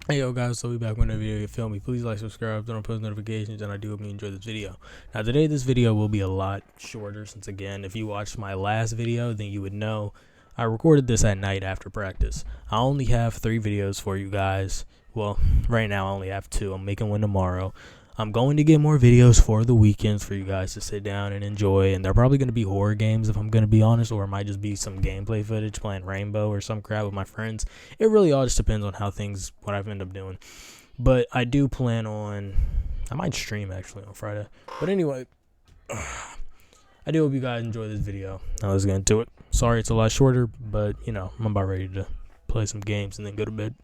Hey yo guys, so we back with another video. You feel me? Please like, subscribe, turn on post notifications, and I do hope you enjoy this video. Now today this video will be a lot shorter since again, if you watched my last video, then you would know I recorded this at night after practice. I only have 3 videos for you guys. Well, right now I only have 2. I'm making one tomorrow. I'm going to get more videos for the weekends for you guys to sit down and enjoy, and they're probably going to be horror games if I'm going to be honest, or it might just be some gameplay footage playing Rainbow or some crap with my friends. It really all just depends on what I've ended up doing. But I do plan on, I might stream actually on Friday. But anyway, I do hope you guys enjoy this video. Now let's get into it. Sorry it's a lot shorter, but you know, I'm about ready to play some games and then go to bed.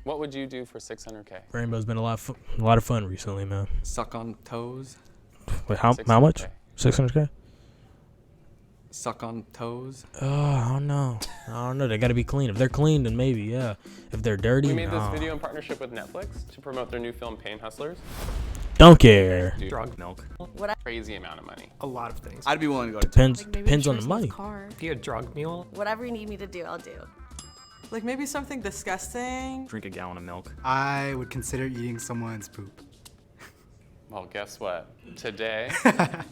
What would you do for 600K? Rainbow's been a lot of fun recently, man. Suck on toes. Wait, how much? 600K? Suck on toes. Oh, I don't know. They gotta be clean. If they're clean, then maybe, yeah. If they're dirty, We made this no. video in partnership with Netflix to promote their new film, Pain Hustlers. Don't care. Dude, Drug milk. crazy amount of money. A lot of things. I'd be willing to go to Depends Like maybe depends on the insurance money. Car. Be a drug mule. Whatever you need me to do, I'll do. Like maybe something disgusting. drink a gallon of milk. I would consider eating someone's poop. Well, guess what? Today,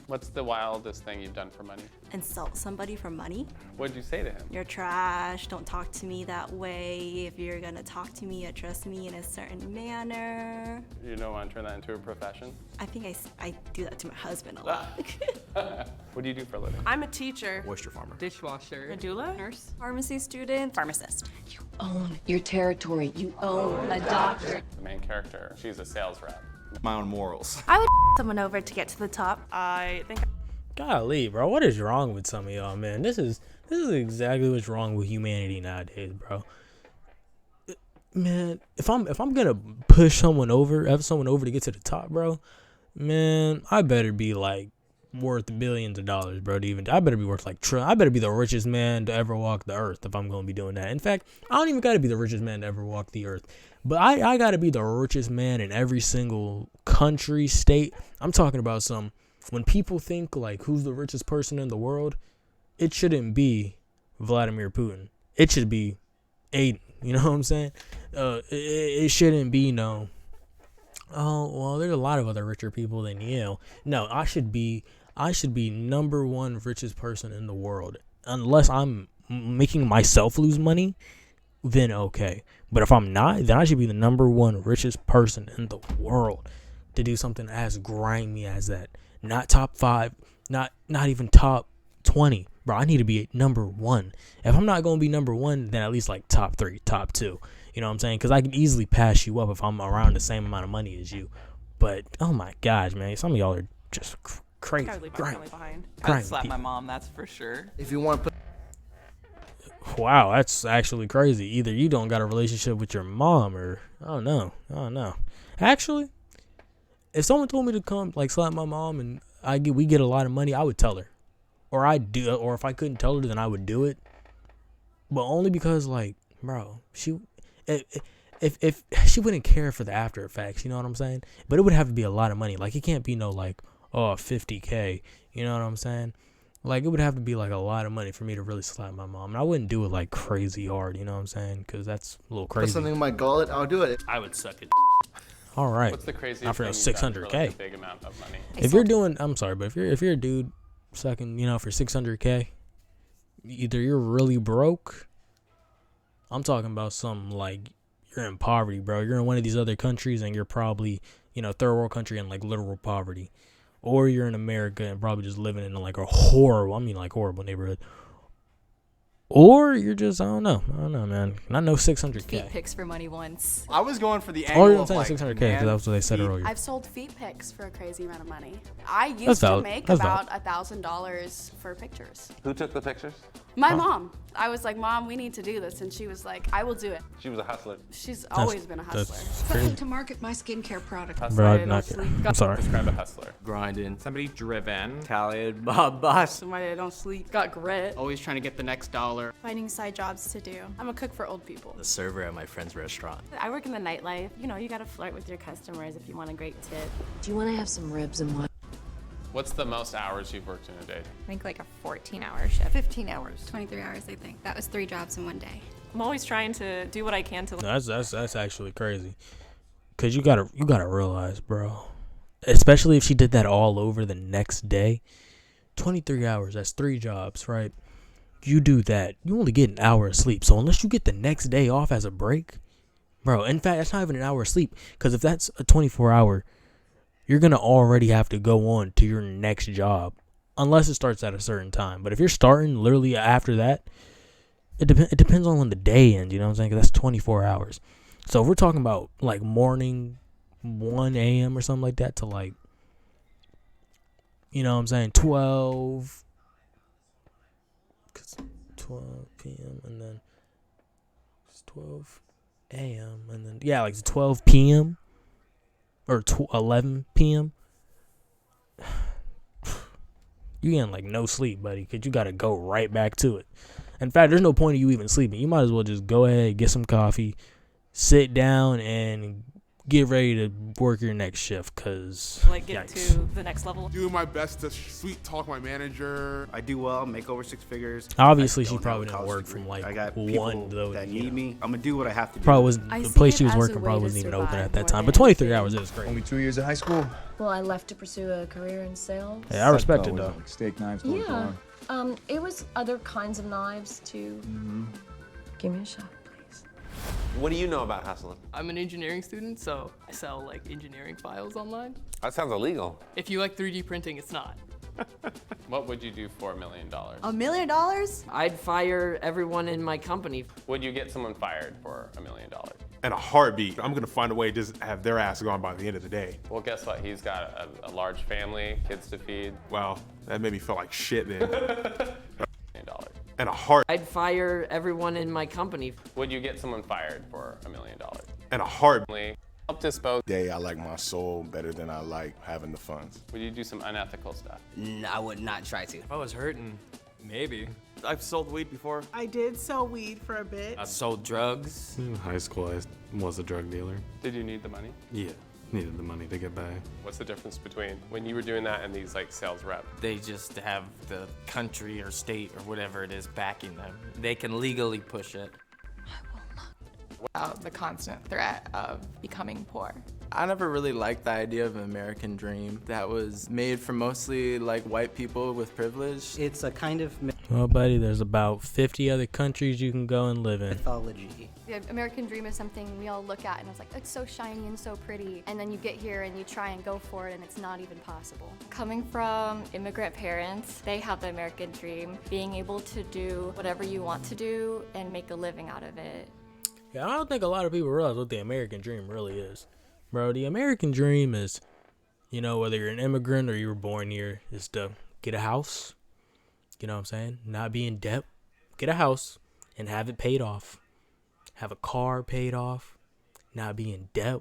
what's the wildest thing you've done for money? Insult somebody for money? What'd you say to him? You're trash. Don't talk to me that way. If you're gonna talk to me, address me in a certain manner. You don't want to turn that into a profession? I think I do that to my husband a lot. What do you do for a living? I'm a teacher. Oyster farmer. Dishwasher. A doula? Nurse, pharmacy student, pharmacist. You own your territory. You own a doctor. The main character, she's a sales rep. My own morals. I would someone over to get to the top. I think Golly, bro, what is wrong with some of y'all, man? This is exactly what's wrong with humanity nowadays, bro. Man, if I'm gonna push someone over, have someone over to get to the top, bro, man, I better be like worth billions of dollars, bro. I better be worth like I better be the richest man to ever walk the earth if I'm gonna be doing that. In fact, I don't even gotta be the richest man to ever walk the earth, but I gotta be the richest man in every single country, state. I'm talking about when people think like who's the richest person in the world, it shouldn't be Vladimir Putin. It should be Aiden. You know what I'm saying? It shouldn't be no. Oh well, there's a lot of other richer people than you. No, I should be number 1 richest person in the world. Unless I'm making myself lose money, then okay. But if I'm not, then I should be the number 1 richest person in the world to do something as grimy as that. Not top 5, not even top 20. Bro, I need to be number 1. If I'm not going to be number 1, then at least like top 3, top 2. You know what I'm saying? Because I can easily pass you up if I'm around the same amount of money as you. But, oh my gosh, man. Some of y'all are just crazy. I would leave my family behind. Grimy I'd slap my people. mom, that's for sure. If you want to put Wow, that's actually crazy. Either you don't got a relationship with your mom or, I don't know. Actually, if someone told me to come, like, slap my mom and we get a lot of money, I would tell her. Or if I couldn't tell her, then I would do it. But only because, like, bro, if she wouldn't care for the after effects, you know what I'm saying? But it would have to be a lot of money. Like, it can't be no, like, 50K, you know what I'm saying? Like, it would have to be, like, a lot of money for me to really slap my mom. And I wouldn't do it, like, crazy hard, you know what I'm saying? Because that's a little crazy. something in my gullet, I'll do it. I would suck it. All right. What's the craziest Not for thing no you've done for 600K. like a big amount of money? If you're doing, I'm sorry, but if you're a dude sucking, you know, for 600K, either you're really broke. I'm talking about something like you're in poverty, bro. You're in one of these other countries and you're probably, you know, third world country in like literal poverty. Or you're in America and probably just living in like a horrible neighborhood. Or you're just, I don't know, man. Not no 600K. Feet pics for money once. I was going for the Oh, angle you're of saying like, 600K because that's what they said feet. earlier. I've sold feet pics for a crazy amount of money. I That's used to valid. make That's about $1,000 for pictures. Who took the pictures? My mom. I was like, Mom, we need to do this. And she was like, I will do it. She was a hustler. She's always been a hustler. That's crazy. To market my skincare product. Hustler. Bro, I not don't good. sleep. I'm sorry. Describe a hustler. Grinding. somebody driven, Talented. Boss. Somebody that don't sleep. Got grit. always trying to get the next dollar. Finding side jobs to do. I'm a cook for old people. The server at my friend's restaurant. I work in the nightlife. You know, you gotta flirt with your customers if you want a great tip. Do you want to have some ribs and what? What's the most hours you've worked in a day? I think like a 14-hour shift. 15 hours. 23 hours, I think. That was 3 jobs in one day. I'm always trying to do what I can to. That's actually crazy. Cause you gotta realize, bro. Especially if she did that all over the next day. 23 hours, that's 3 jobs, right? You do that, you only get an hour of sleep. So unless you get the next day off as a break, bro, in fact, that's not even an hour of sleep. Because if that's a 24-hour, you're going to already have to go on to your next job. Unless it starts at a certain time. But if you're starting literally after that, it depends on when the day ends, you know what I'm saying? 'Cause that's 24 hours. So if we're talking about like morning 1 a.m. or something like that to like, you know what I'm saying, 12 p.m. and then it's 12 a.m. and then, yeah, like 12 p.m. or 11 p.m. You getting like no sleep, buddy, because you got to go right back to it. In fact, there's no point of you even sleeping. You might as well just go ahead, get some coffee, sit down, and get ready to work your next shift, because Like, get to the next level. Do my best to sweet talk my manager. I do well, make over 6 figures. Obviously, I she don't probably have a didn't college work degree. from like I got one people though. that You need know. me. I'm gonna do what I have to do. Probably was I the see place it she was as a working way probably to wasn't even open survive at that more time. than But 23 anything. hours is great. Only 2 years of high school. Well, I left to pursue a career in sales. Yeah, I respect it though. Steak knives. Yeah. It was other kinds of knives too. Give me a shot, please. What do you know about hustling? I'm an engineering student, so I sell like engineering files online. That sounds illegal. If you like 3D printing, it's not. What would you do for $1 million? $1 million? I'd fire everyone in my company. Would you get someone fired for $1 million? In a heartbeat, I'm gonna find a way to just have their ass gone by the end of the day. Well, guess what? He's got a large family, kids to feed. Wow, that made me feel like shit then. $1 million. In a heart, I'd fire everyone in my company. Would you get someone fired for $1 million? in a heart. Help dispose. Day, I like my soul better than I like having the funds. Would you do some unethical stuff? I would not try to. If I was hurting, maybe. I've sold weed before. I did sell weed for a bit. I sold drugs. In high school, I was a drug dealer. Did you need the money? Yeah, needed the money to get by. What's the difference between when you were doing that and these like sales rep? They just have the country or state or whatever it is backing them. They can legally push it. The constant threat of becoming poor. I never really liked the idea of an American dream that was made for mostly like white people with privilege. It's a kind of Well, buddy, there's about 50 other countries you can go and live in. mythology. The American dream is something we all look at and it's like, it's so shiny and so pretty. And then you get here and you try and go for it and it's not even possible. Coming from immigrant parents, they have the American dream, being able to do whatever you want to do and make a living out of it. Yeah, I don't think a lot of people realize what the American dream really is. Bro, the American dream is, you know, whether you're an immigrant or you were born here, is to get a house, you know what I'm saying? Not be in debt, get a house and have it paid off. Have a car paid off, not be in debt,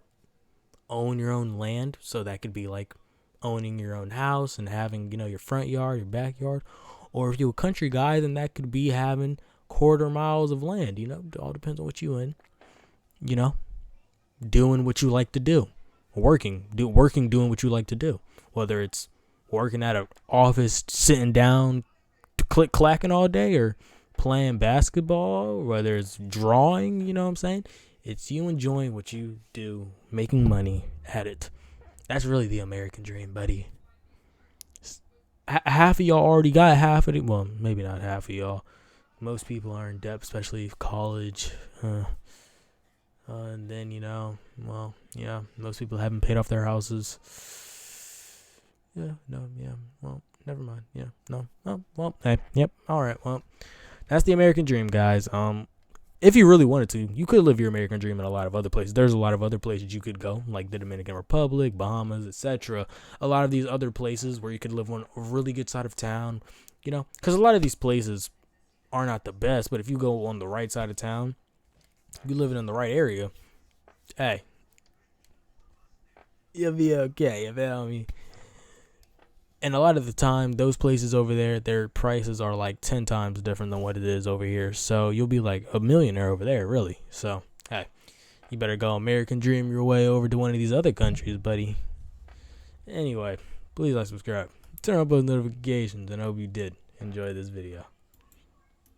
own your own land. So that could be like owning your own house and having, you know, your front yard, your backyard. Or if you're a country guy, then that could be having quarter miles of land, you know, it all depends on what you in, you know, doing what you like to do, doing what you like to do, whether it's working at an office, sitting down, clacking all day, or playing basketball, whether it's drawing, you know what I'm saying, it's you enjoying what you do, making money at it. That's really the American dream, buddy. Half of y'all already got half of it, well, maybe not half of y'all. Most people are in debt, especially college. And then, you know, well, yeah, most people haven't paid off their houses. Yeah, no, yeah, well, never mind. Yeah, no, oh, well, hey, yep, all right, well, that's the American dream, guys. If you really wanted to, you could live your American dream in a lot of other places. There's a lot of other places you could go, like the Dominican Republic, Bahamas, etc. A lot of these other places where you could live on a really good side of town, you know, because a lot of these places are not the best, but if you go on the right side of town, you living in the right area, hey, you'll be okay, you feel me? And a lot of the time, those places over there, their prices are like 10 times different than what it is over here. So you'll be like a millionaire over there, really. So, hey, you better go American dream your way over to one of these other countries, buddy. Anyway, please like, subscribe, turn on those notifications, and I hope you did enjoy this video.